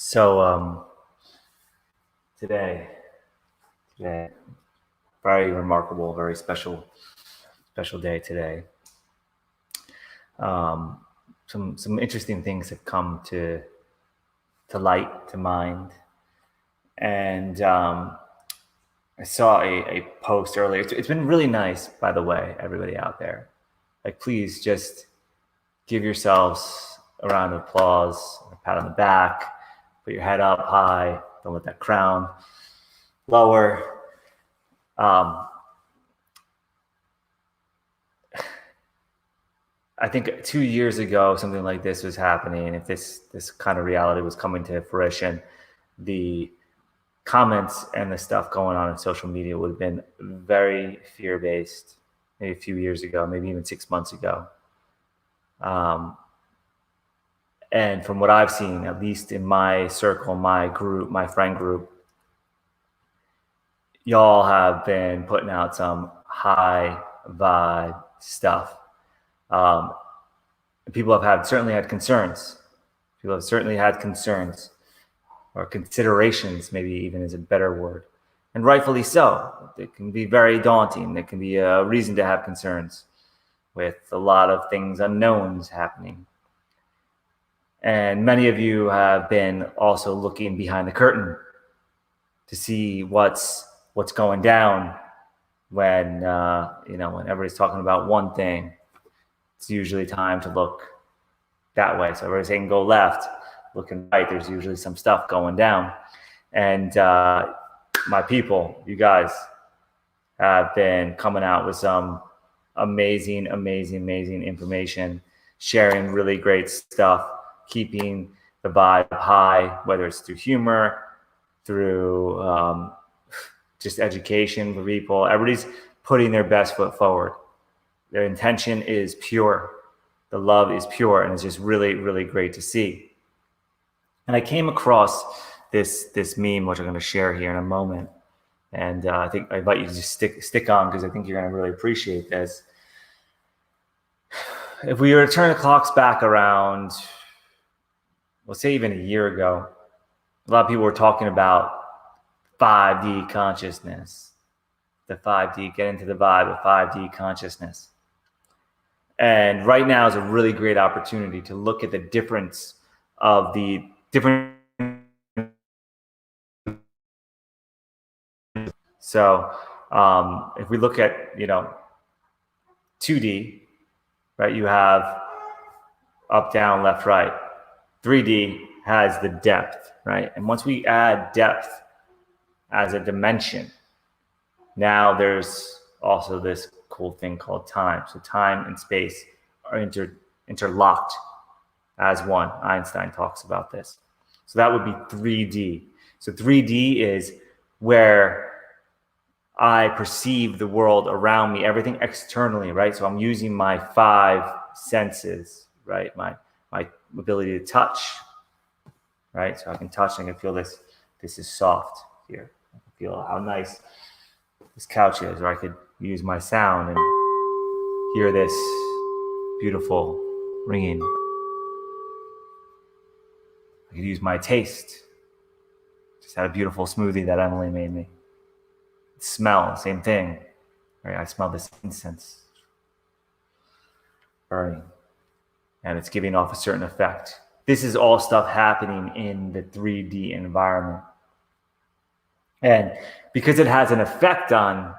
So today, very remarkable, very special day today. Some interesting things have come to light, to mind, and I saw a post earlier. It's been really nice, by the way, everybody out there. Like, please just give yourselves a round of applause, a pat on the back, put your head up high, don't let that crown lower. I think 2 years ago, something like this was happening. If this kind of reality was coming to fruition, the comments and the stuff going on in social media would have been very fear-based, maybe a few years ago, maybe even 6 months ago. And from what I've seen, at least in my circle, my group, my friend group, y'all have been putting out some high vibe stuff. People have certainly had concerns. People have certainly had concerns, or considerations, maybe even is a better word. And rightfully so. It can be very daunting. It can be a reason to have concerns with a lot of things, unknowns happening. And many of you have been also looking behind the curtain to see what's going down when when everybody's talking about one thing. It's usually time to look that way. So everybody's saying go left, looking right, there's usually some stuff going down. And my people, you guys have been coming out with some amazing information, sharing really great stuff, keeping the vibe high, whether it's through humor, through just education for people. Everybody's putting their best foot forward. Their intention is pure. The love is pure, and it's just really great to see. And I came across this meme, which I'm going to share here in a moment. And I think I invite you to just stick on, because I think you're going to really appreciate this. If we were to turn the clocks back around, let's say even a year ago, a lot of people were talking about 5D consciousness, the 5D, get into the vibe of 5D consciousness. And right now is a really great opportunity to look at the difference of the different. So if we look at, 2D, right, you have up, down, left, right. 3D has the depth, right? And once we add depth as a dimension, now there's also this cool thing called time. So time and space are interlocked as one. Einstein talks about this. So that would be 3D. So 3D is where I perceive the world around me, everything externally, right? So I'm using my 5 senses, right? My ability to touch, right? So I can touch, and I can feel this is soft here. I can feel how nice this couch is, or I could use my sound and hear this beautiful ringing. I could use my taste. Just had a beautiful smoothie that Emily made me. Smell, same thing. Right? I smell this incense burning, and it's giving off a certain effect. This is all stuff happening in the 3D environment. And because it has an effect on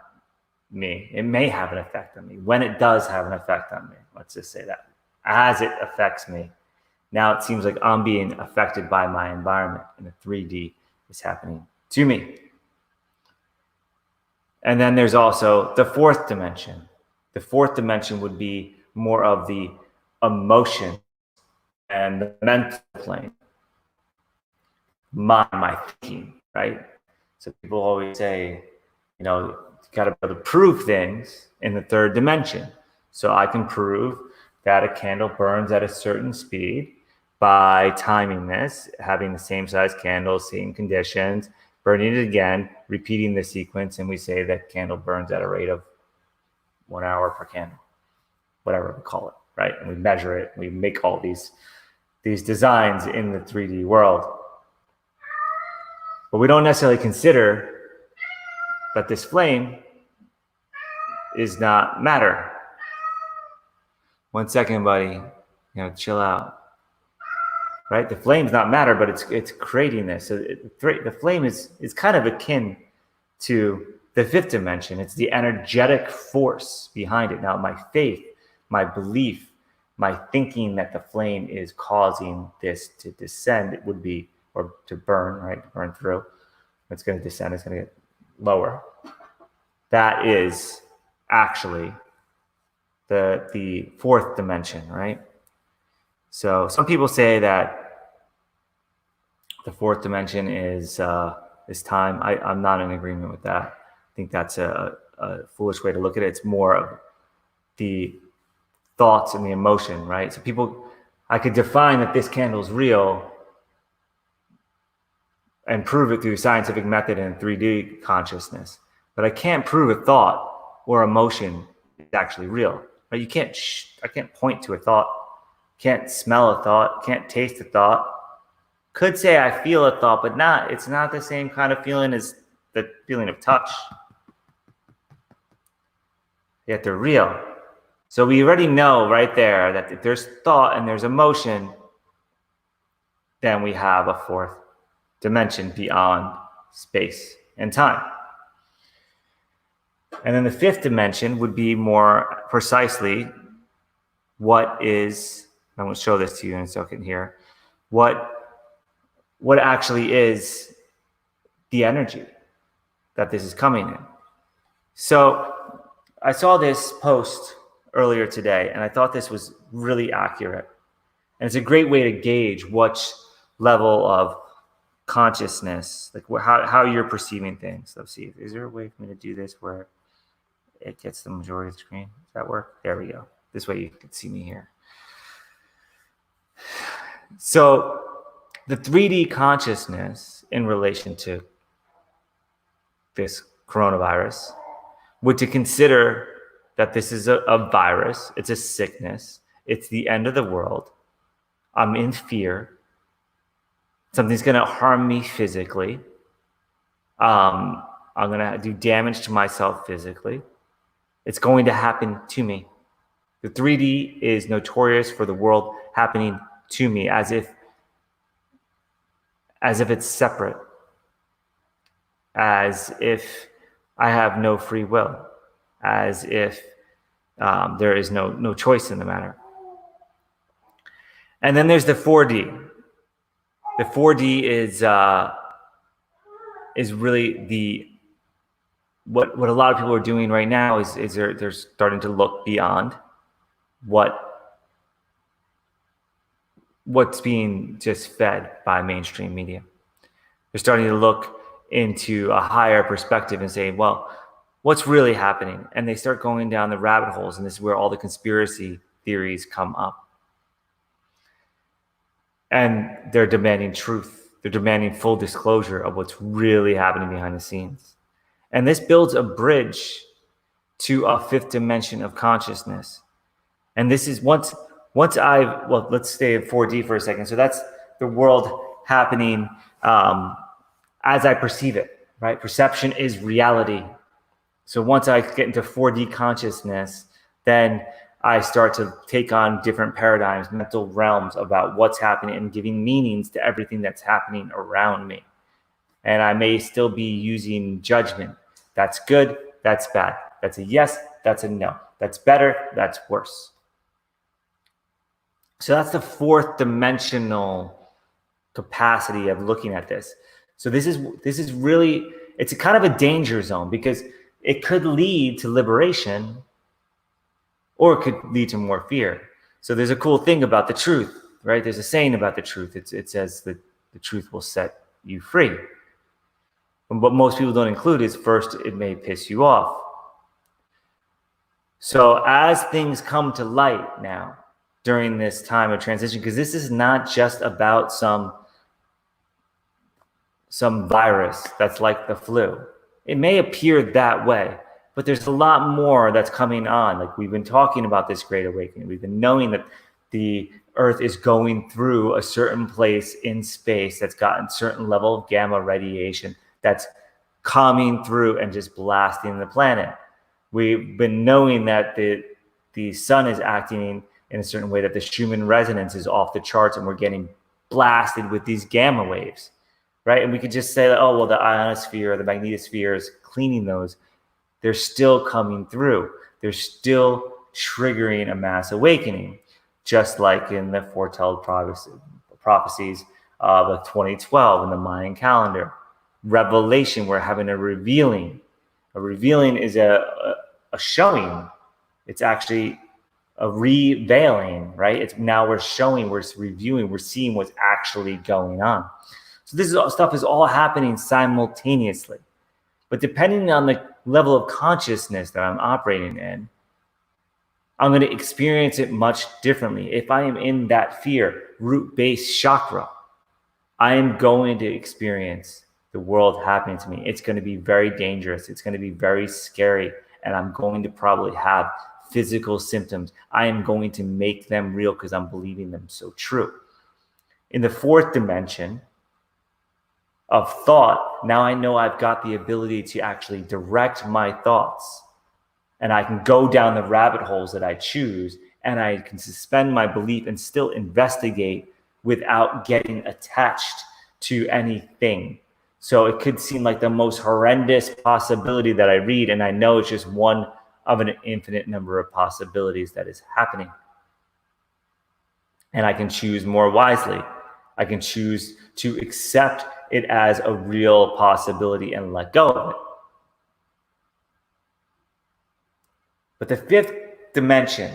me, it may have an effect on me. When it does have an effect on me, let's just say that, as it affects me, now it seems like I'm being affected by my environment, and the 3D is happening to me. And then there's also the 4th dimension. The 4th dimension would be more of the emotion and the mental plane, my thinking, right? So people always say, you got to be able to prove things in the 3rd dimension. So I can prove that a candle burns at a certain speed by timing this, having the same size candle, same conditions, burning it again, repeating the sequence, and we say that candle burns at a rate of 1 hour per candle, whatever we call it, right? And we measure it, we make all these designs in the 3D world. But we don't necessarily consider that this flame is not matter. 1 second, buddy. Chill out. Right? The flame's not matter, but it's creating this. So the flame is kind of akin to the fifth dimension. It's the energetic force behind it. Now, my faith, my belief, my thinking that the flame is causing this to descend, it would be, or to burn, right? Burn through. It's going to descend. It's going to get lower. That is actually the fourth dimension, right? So some people say that the fourth dimension is time. I'm not in agreement with that. I think that's a foolish way to look at it. It's more of the thoughts and the emotion, right? So I could define that this candle is real and prove it through scientific method and 3D consciousness, but I can't prove a thought or emotion is actually real. Right? I can't point to a thought, can't smell a thought, can't taste a thought. Could say I feel a thought, but it's not the same kind of feeling as the feeling of touch. Yet they're real. So we already know right there that if there's thought and there's emotion, then we have a fourth dimension beyond space and time. And then the fifth dimension would be more precisely what is, I'm going to show this to you in a second here, what actually is the energy that this is coming in. So I saw this post earlier today, and I thought this was really accurate. And it's a great way to gauge which level of consciousness, like how you're perceiving things. Let's see, is there a way for me to do this where it gets the majority of the screen? Does that work? There we go. This way you can see me here. So the 3D consciousness in relation to this coronavirus would to consider that this is a virus, it's a sickness, it's the end of the world, I'm in fear, something's going to harm me physically, I'm going to do damage to myself physically, it's going to happen to me. The 3D is notorious for the world happening to me as if it's separate, as if I have no free will, as if there is no choice in the matter. And then there's the 4D. The 4D is really what a lot of people are doing right now is they're starting to look beyond what's being just fed by mainstream media. They're starting to look into a higher perspective and say, well, what's really happening? And they start going down the rabbit holes, and this is where all the conspiracy theories come up. And they're demanding truth. They're demanding full disclosure of what's really happening behind the scenes. And this builds a bridge to a fifth dimension of consciousness. And this is let's stay in 4D for a second. So that's the world happening as I perceive it, right? Perception is reality. So once I get into 4D consciousness, then I start to take on different paradigms, mental realms about what's happening and giving meanings to everything that's happening around me. And I may still be using judgment. That's good, that's bad. That's a yes, that's a no. That's better, that's worse. So that's the fourth dimensional capacity of looking at this. So this is really, it's a kind of a danger zone because it could lead to liberation or it could lead to more fear. So there's a cool thing about the truth, right? There's a saying about the truth. It says that the truth will set you free. And what most people don't include is first, it may piss you off. So as things come to light now during this time of transition, because this is not just about some virus that's like the flu. It may appear that way, but there's a lot more that's coming on. Like we've been talking about this Great Awakening. We've been knowing that the Earth is going through a certain place in space that's got a certain level of gamma radiation that's coming through and just blasting the planet. We've been knowing that the sun is acting in a certain way, that the Schumann resonance is off the charts, and we're getting blasted with these gamma waves, right? And we could just say, oh, well, the ionosphere or the magnetosphere is cleaning those. They're still coming through. They're still triggering a mass awakening, just like in the foretold prophecies of 2012 in the Mayan calendar. Revelation, we're having a revealing. A revealing is a showing. It's actually a reveiling, right? It's now we're showing, we're reviewing, we're seeing what's actually going on. So this stuff is all happening simultaneously. But depending on the level of consciousness that I'm operating in, I'm going to experience it much differently. If I am in that fear, root-based chakra, I am going to experience the world happening to me. It's going to be very dangerous. It's going to be very scary. And I'm going to probably have physical symptoms. I am going to make them real because I'm believing them so true. In the fourth dimension of thought, now I know I've got the ability to actually direct my thoughts. And I can go down the rabbit holes that I choose, and I can suspend my belief and still investigate without getting attached to anything. So it could seem like the most horrendous possibility that I read, and I know it's just one of an infinite number of possibilities that is happening. And I can choose more wisely. I can choose to accept it as a real possibility and let go of it. But the fifth dimension,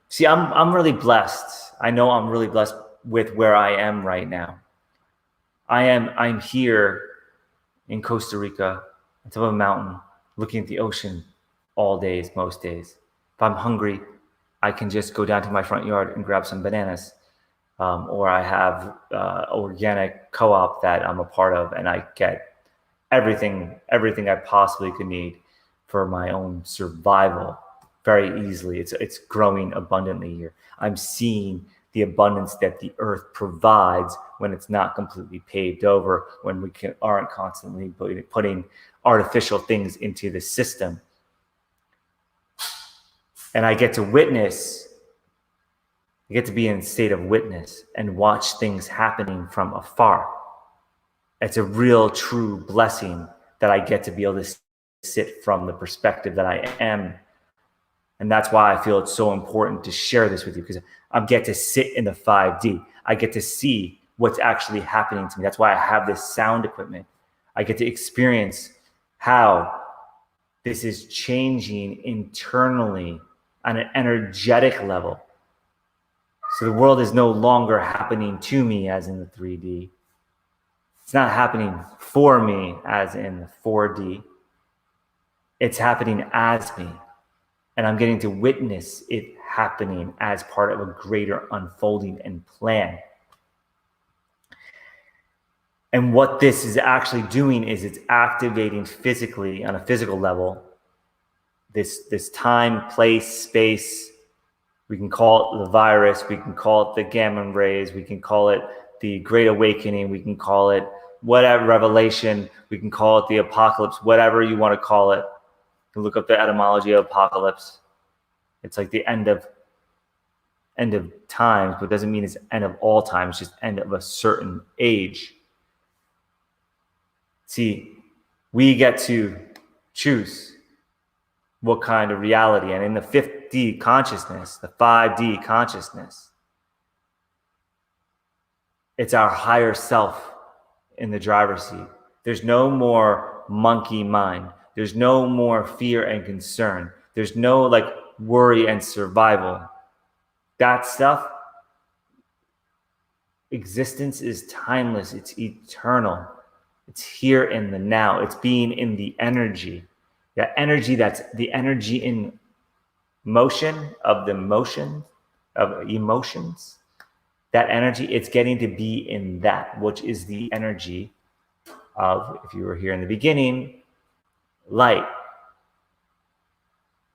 see, I'm really blessed. I know I'm really blessed with where I am right now. I'm here in Costa Rica, on top of a mountain, looking at the ocean all days, most days. If I'm hungry, I can just go down to my front yard and grab some bananas. Or I have organic co-op that I'm a part of, and I get everything I possibly could need for my own survival very easily. It's growing abundantly here. I'm seeing the abundance that the earth provides when it's not completely paved over, when we aren't constantly putting artificial things into the system. And I get to be in a state of witness and watch things happening from afar. It's a real, true blessing that I get to be able to sit from the perspective that I am. And that's why I feel it's so important to share this with you, because I get to sit in the 5D. I get to see what's actually happening to me. That's why I have this sound equipment. I get to experience how this is changing internally on an energetic level. So the world is no longer happening to me as in the 3D. It's not happening for me as in the 4D. It's happening as me. And I'm getting to witness it happening as part of a greater unfolding and plan. And what this is actually doing is it's activating physically, on a physical level, this time, place, space. We can call it the virus. We can call it the gamma rays. We can call it the Great Awakening. We can call it whatever, revelation. We can call it the apocalypse, whatever you want to call it. You can look up the etymology of apocalypse. It's like the end of times, but it doesn't mean it's end of all time. It's just end of a certain age. See, we get to choose what kind of reality. And in the 5D consciousness, the 5D consciousness, it's our higher self in the driver's seat. There's no more monkey mind. There's no more fear and concern. There's no worry and survival. That stuff, existence is timeless. It's eternal. It's here in the now. It's being in the energy. That energy, that's the energy in motion of the motion of emotions. That energy, it's getting to be in that, which is the energy of, if you were here in the beginning, light.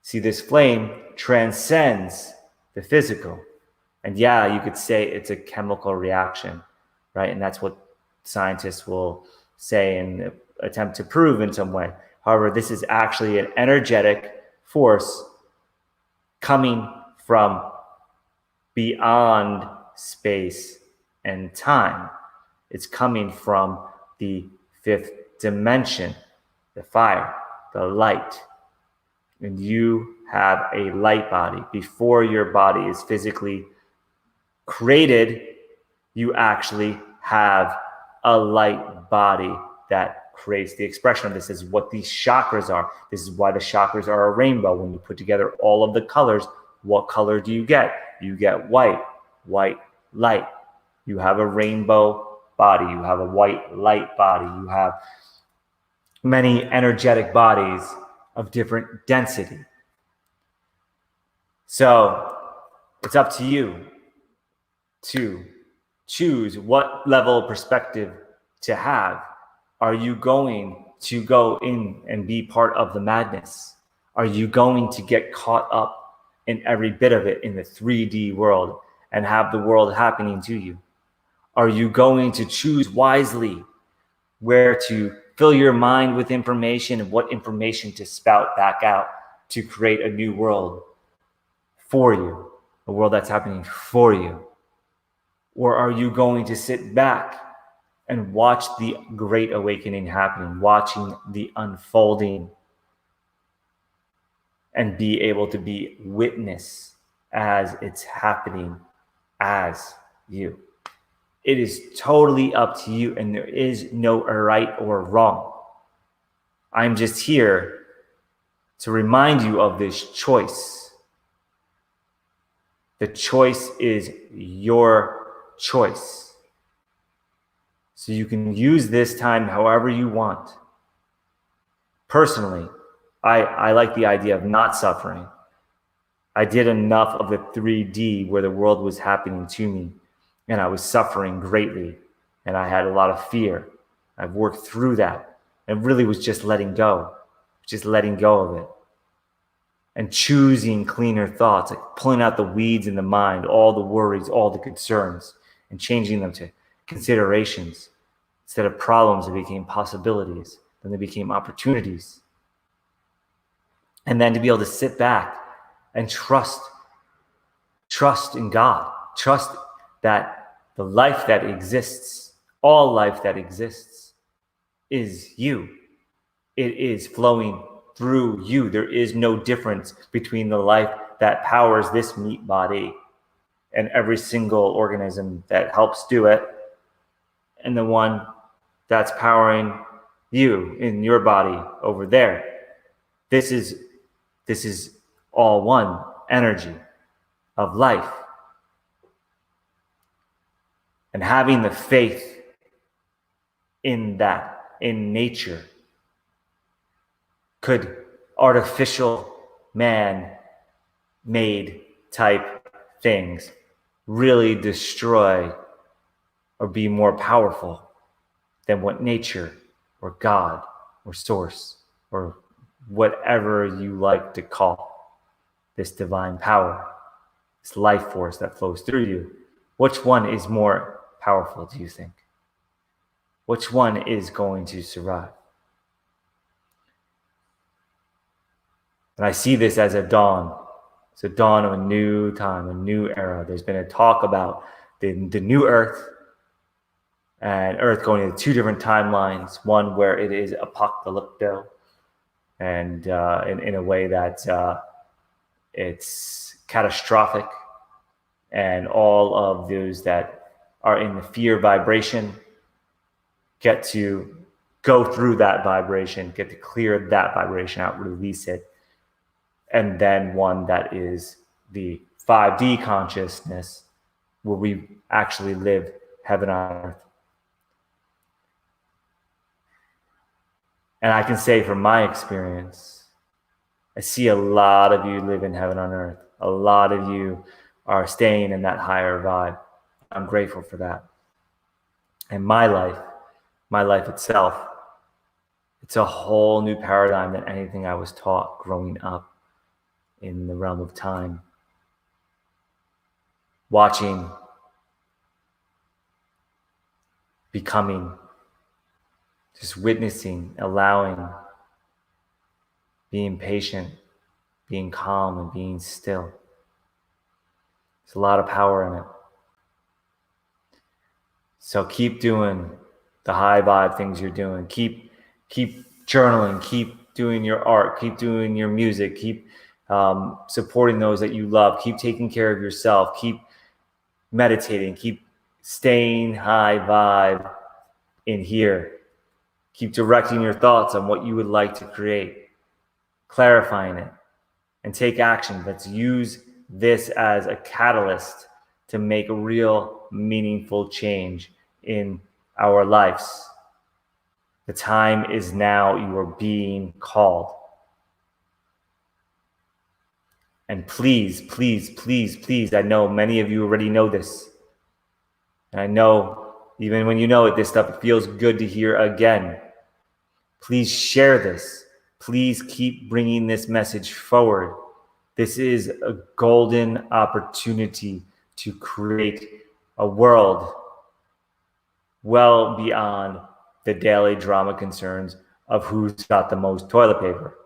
See, this flame transcends the physical. And yeah, you could say it's a chemical reaction, right? And that's what scientists will say and attempt to prove in some way. However, this is actually an energetic force coming from beyond space and time. It's coming from the fifth dimension, the fire, the light. And you have a light body. Before your body is physically created, you actually have a light body that creates the expression of this. Is what these chakras are. This is why the chakras are a rainbow. When you put together all of the colors, what color do you get? You get white light. You have a rainbow body. You have a white light body. You have many energetic bodies of different density. So it's up to you to choose what level of perspective to have. Are you going to go in and be part of the madness? Are you going to get caught up in every bit of it in the 3D world and have the world happening to you? Are you going to choose wisely where to fill your mind with information and what information to spout back out to create a new world for you, a world that's happening for you? Or are you going to sit back and watch the great awakening happening, watching the unfolding, and be able to be witness as it's happening as you? It is totally up to you, and there is no right or wrong. I'm just here to remind you of this choice. The choice is your choice. So you can use this time however you want. Personally, I like the idea of not suffering. I did enough of the 3D where the world was happening to me, and I was suffering greatly, and I had a lot of fear. I've worked through that, and really was just letting go of it, and choosing cleaner thoughts, like pulling out the weeds in the mind, all the worries, all the concerns, and changing them to considerations. Instead of problems, they became possibilities. Then they became opportunities. And then to be able to sit back and trust in God, trust that the life that exists, all life that exists, is you. It is flowing through you. There is no difference between the life that powers this meat body and every single organism that helps do it, and the one that's powering you in your body over there. This is all one energy of life. And having the faith in that, in nature, could artificial man-made type things really destroy or be more powerful than what nature or God or source or whatever you like to call this divine power, this life force that flows through you? Which one is more powerful, do you think? Which one is going to survive? And I see this as a dawn. It's a dawn of a new time, a new era. There's been a talk about the new Earth, and Earth going into two different timelines. One where it is apocalypto, and in a way that it's catastrophic, and all of those that are in the fear vibration get to go through that vibration, get to clear that vibration out, release it. And then one that is the 5D consciousness, where we actually live heaven on earth. And I can say from my experience, I see a lot of you live in heaven on earth. A lot of you are staying in that higher vibe. I'm grateful for that. And my life itself, it's a whole new paradigm than anything I was taught growing up in the realm of time. watching, becoming, just witnessing, allowing, being patient, being calm, and being still. There's a lot of power in it. So keep doing the high vibe things you're doing. Keep journaling. Keep doing your art. Keep doing your music. Keep supporting those that you love. Keep taking care of yourself. Keep meditating. Keep staying high vibe in here. Keep directing your thoughts on what you would like to create, clarifying it, and take action. Let's use this as a catalyst to make a real meaningful change in our lives. The time is now. You are being called. And please, please, please, please, I know many of you already know this. And I know even when you know it, this stuff feels good to hear again. Please share this. Please keep bringing this message forward. This is a golden opportunity to create a world well beyond the daily drama concerns of who's got the most toilet paper.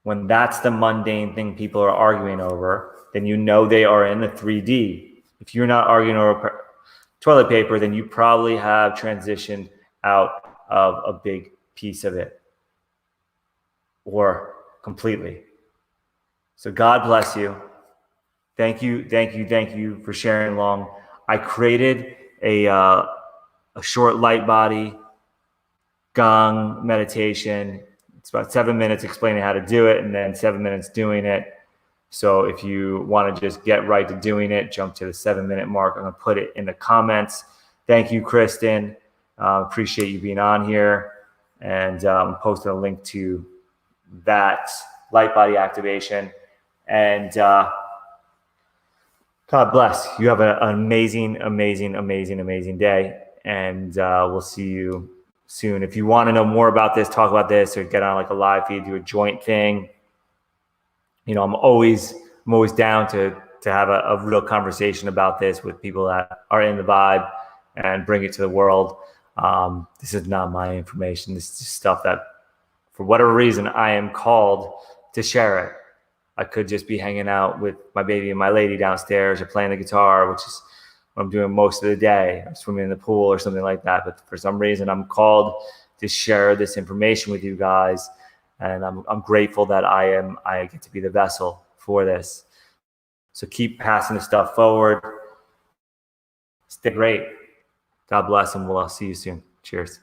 When that's the mundane thing people are arguing over, then you know they are in the 3D. If you're not arguing over toilet paper, then you probably have transitioned out of a big piece of it, or completely. So God bless you. Thank you, thank you, thank you for sharing along. I created a short light body gong meditation. It's about 7 minutes explaining how to do it, and then 7 minutes doing it. So if you want to just get right to doing it, jump to the 7-minute mark. I'm going to put it in the comments. Thank you, Kristen. Appreciate you being on here. And I'm posting a link to that light body activation. And God bless. You have an amazing, amazing, amazing, amazing day. And we'll see you soon. If you want to know more about this, talk about this, or get on like a live feed, do a joint thing. You know, I'm always down to have a real conversation about this with people that are in the vibe and bring it to the world. This is not my information. This is just stuff that, for whatever reason, I am called to share it. I could just be hanging out with my baby and my lady downstairs, or playing the guitar, which is what I'm doing most of the day, or swimming in the pool or something like that. But for some reason, I'm called to share this information with you guys. And I'm grateful that I get to be the vessel for this. So keep passing the stuff forward. Stay great. God bless, and we'll see you soon. Cheers.